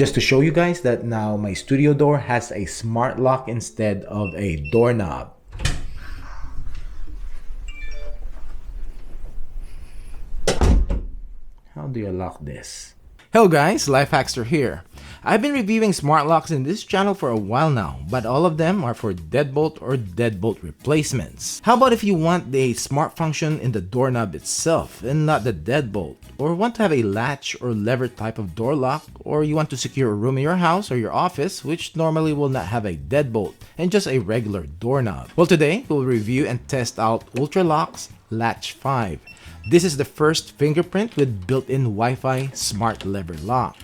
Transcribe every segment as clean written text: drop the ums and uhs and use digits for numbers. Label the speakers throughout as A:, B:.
A: Just to show you guys that now my studio door has a smart lock instead of a doorknob. How do you lock this? Hello guys, LifeHackster here. I've been reviewing smart locks in this channel for a while now, but all of them are for deadbolt or deadbolt replacements. How about if you want the smart function in the doorknob itself and not the deadbolt? Or want to have a latch or lever type of door lock, or you want to secure a room in your house or your office which normally will not have a deadbolt and just a regular doorknob? Well, today we'll review and test out Ultraloq's Latch 5. This is the first fingerprint with built-in Wi-Fi smart lever lock.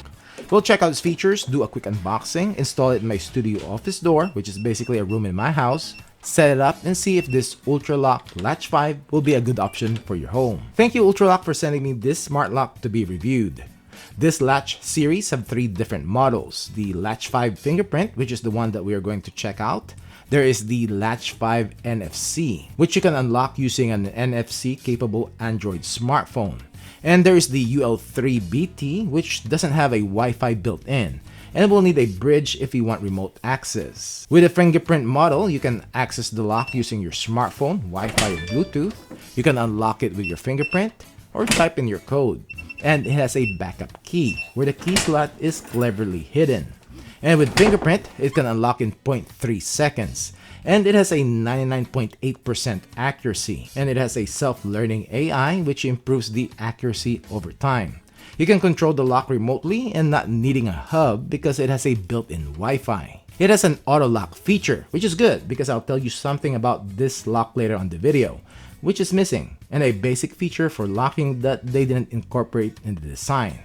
A: We'll check out its features, do a quick unboxing, install it in my studio office door, which is basically a room in my house, set it up, and see if this Ultraloq Latch 5 will be a good option for your home. Thank you Ultraloq for sending me this smart lock to be reviewed. This latch series have 3 different models. The Latch 5 fingerprint, which is the one that we are going to check out. There is the Latch 5 NFC, which you can unlock using an NFC-capable Android smartphone. And there is the UL3BT, which doesn't have a Wi-Fi built in, and will need a bridge if you want remote access. With the fingerprint model, you can access the lock using your smartphone, Wi-Fi or Bluetooth. You can unlock it with your fingerprint or type in your code. And it has a backup key, where the key slot is cleverly hidden. And with fingerprint, it can unlock in 0.3 seconds. And it has a 99.8% accuracy. And it has a self-learning AI which improves the accuracy over time. You can control the lock remotely and not needing a hub because it has a built-in Wi-Fi. It has an auto lock feature, which is good because I'll tell you something about this lock later on the video, which is missing, and a basic feature for locking that they didn't incorporate in the design.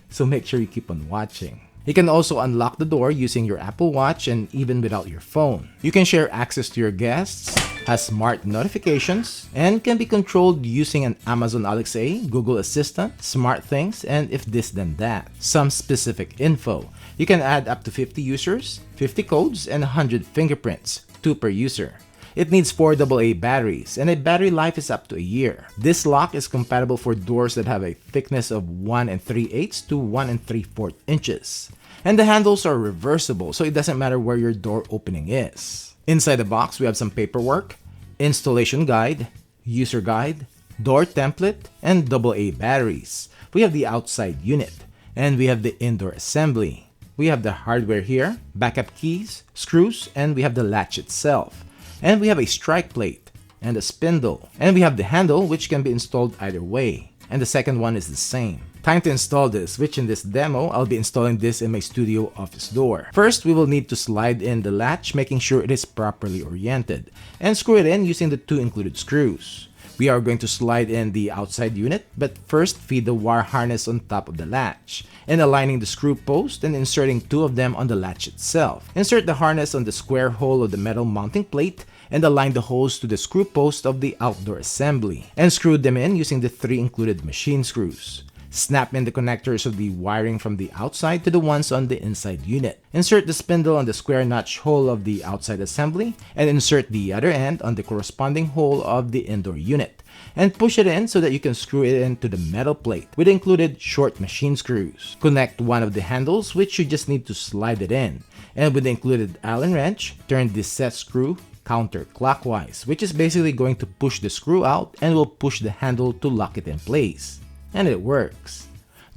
A: So make sure you keep on watching. You can also unlock the door using your Apple Watch and even without your phone. You can share access to your guests, has smart notifications, and can be controlled using an Amazon Alexa, Google Assistant, SmartThings, and if this then that. Some specific info. You can add up to 50 users, 50 codes, and 100 fingerprints, 2 per user. It needs 4 AA batteries, and a battery life is up to a year. This lock is compatible for doors that have a thickness of 1 3/8 to 1 3/4 inches. And the handles are reversible, so it doesn't matter where your door opening is. Inside the box, we have some paperwork, installation guide, user guide, door template, and AA batteries. We have the outside unit, and we have the indoor assembly. We have the hardware here, backup keys, screws, and we have the latch itself. And we have a strike plate and a spindle. And we have the handle, which can be installed either way. And the second one is the same. Time to install this, which in this demo, I'll be installing this in my studio office door. First, we will need to slide in the latch, making sure it is properly oriented, and screw it in using the 2 included screws. We are going to slide in the outside unit, but first feed the wire harness on top of the latch, and aligning the screw post and inserting 2 of them on the latch itself. Insert the harness on the square hole of the metal mounting plate, and align the holes to the screw post of the outdoor assembly, and screw them in using the 3 included machine screws. Snap in the connectors of the wiring from the outside to the ones on the inside unit. Insert the spindle on the square notch hole of the outside assembly, and insert the other end on the corresponding hole of the indoor unit, and push it in so that you can screw it into the metal plate with included short machine screws. Connect one of the handles, which you just need to slide it in, and with the included Allen wrench, turn this set screw counterclockwise, which is basically going to push the screw out and will push the handle to lock it in place. And it works.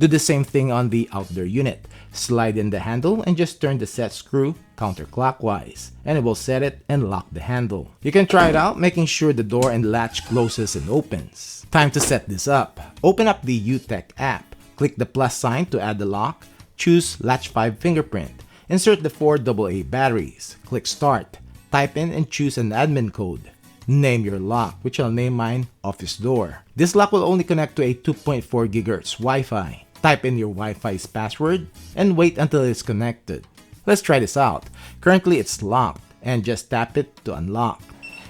A: Do the same thing on the outdoor unit. Slide in the handle and just turn the set screw counterclockwise, and it will set it and lock the handle. You can try it out, making sure the door and latch closes and opens. Time to set this up. Open up the U-tec app. Click the plus sign to add the lock. Choose Latch 5 fingerprint. Insert the 4 AA batteries. Click start. Type in and choose an admin code. Name your lock, which I'll name mine Office Door. This lock will only connect to a 2.4 GHz Wi-Fi. Type in your Wi-Fi's password and wait until it's connected. Let's try this out. Currently it's locked, and just tap it to unlock.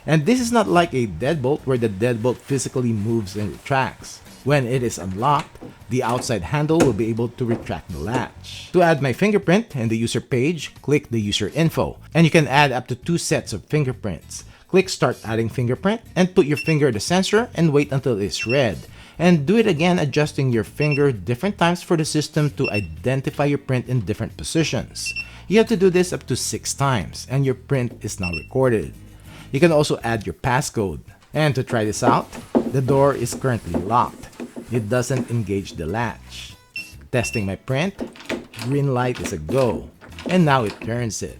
A: And this is not like a deadbolt where the deadbolt physically moves and retracts. When it is unlocked, the outside handle will be able to retract the latch. To add my fingerprint in the user page, click the user info, and you can add up to 2 sets of fingerprints. Click start adding fingerprint and put your finger at the sensor and wait until it's red. And do it again, adjusting your finger different times for the system to identify your print in different positions. You have to do this up to 6 times, and your print is now recorded. You can also add your passcode. And to try this out, the door is currently locked. It doesn't engage the latch. Testing my print, green light is a go, and now it turns it.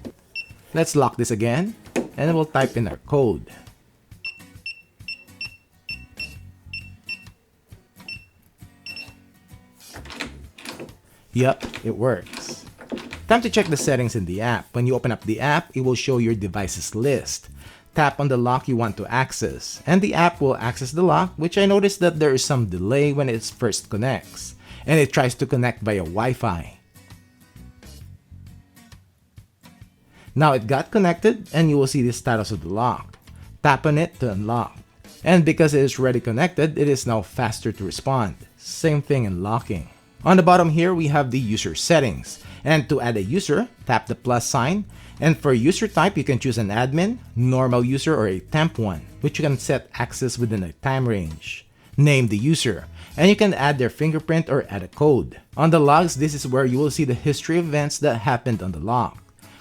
A: Let's lock this again, and we'll type in our code. Yup, it works. Time to check the settings in the app. When you open up the app, it will show your devices list. Tap on the lock you want to access, and the app will access the lock, which I noticed that there is some delay when it first connects, and it tries to connect via Wi-Fi. Now it got connected, and you will see the status of the lock. Tap on it to unlock. And because it is already connected, it is now faster to respond. Same thing in locking. On the bottom here, we have the user settings. And to add a user, tap the plus sign. And for user type, you can choose an admin, normal user, or a temp one, which you can set access within a time range. Name the user, and you can add their fingerprint or add a code. On the logs, this is where you will see the history of events that happened on the lock.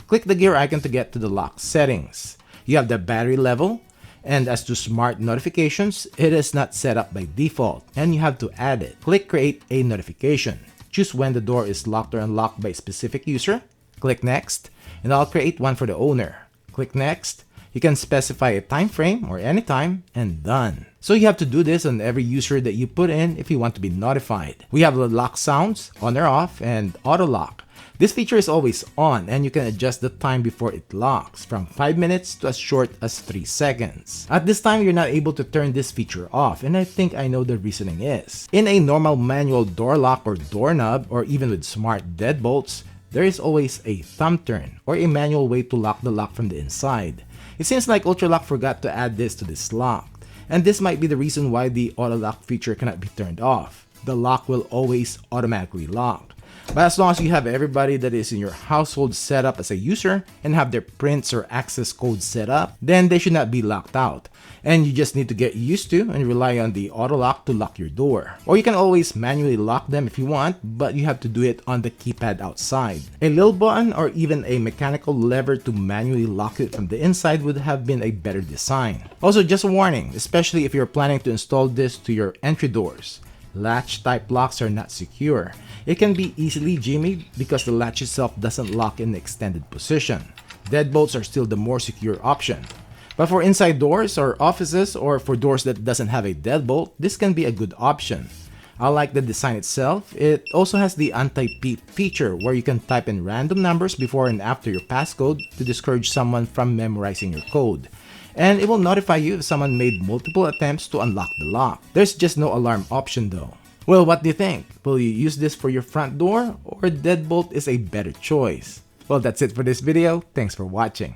A: Click the gear icon to get to the lock settings. You have the battery level, and as to smart notifications, it is not set up by default, and you have to add it. Click create a notification. Choose when the door is locked or unlocked by a specific user. Click next, and I'll create one for the owner. Click next. You can specify a time frame or any time, and done. So you have to do this on every user that you put in if you want to be notified. We have the lock sounds, on or off, and auto lock. This feature is always on, and you can adjust the time before it locks from 5 minutes to as short as 3 seconds. At this time, you're not able to turn this feature off, and I think I know the reasoning is. In a normal manual door lock or doorknob, or even with smart deadbolts, there is always a thumb turn or a manual way to lock the lock from the inside. It seems like Ultraloq forgot to add this to this lock, and this might be the reason why the auto lock feature cannot be turned off. The lock will always automatically lock. But as long as you have everybody that is in your household set up as a user and have their prints or access codes set up, then they should not be locked out. And you just need to get used to and rely on the auto lock to lock your door. Or you can always manually lock them if you want, but you have to do it on the keypad outside. A little button or even a mechanical lever to manually lock it from the inside would have been a better design. Also, just a warning, especially if you're planning to install this to your entry doors. Latch type locks are not secure. It can be easily jimmied because the latch itself doesn't lock in the extended position. Deadbolts are still the more secure option. But for inside doors or offices, or for doors that doesn't have a deadbolt, this can be a good option. I like the design itself. It also has the anti-peep feature where you can type in random numbers before and after your passcode to discourage someone from memorizing your code. And it will notify you if someone made multiple attempts to unlock the lock. There's just no alarm option though. Well, what do you think? Will you use this for your front door, or deadbolt is a better choice? Well, that's it for this video. Thanks for watching.